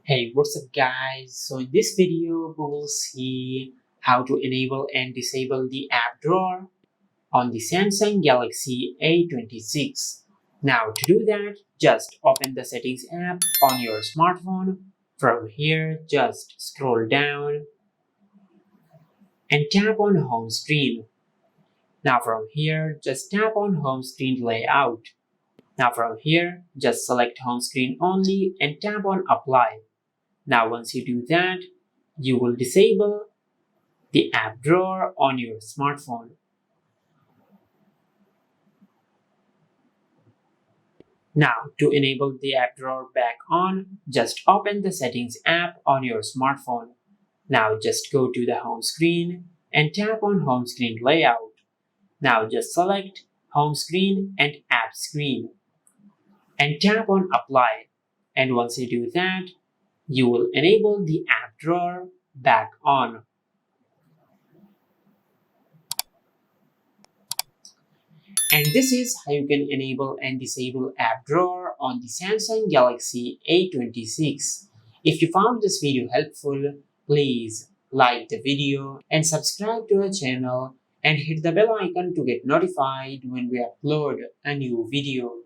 Hey, what's up guys? So in this video, we will see how to enable and disable the app drawer on the Samsung Galaxy A26. Now to do that, just open the settings app on your smartphone. From here, just scroll down and tap on home screen. Now from here, just tap on home screen layout. Now from here, just select home screen only and tap on apply. Now once you do that, you will disable the app drawer on your smartphone. Now to enable the app drawer back on, just open the settings app on your smartphone. Now just go to the home screen and tap on home screen layout. Now just select home screen and app screen and tap on apply. And once you do that, you will enable the app drawer back on. And this is how you can enable and disable app drawer on the Samsung Galaxy A26. If you found this video helpful, please like the video and subscribe to our channel and hit the bell icon to get notified when we upload a new video.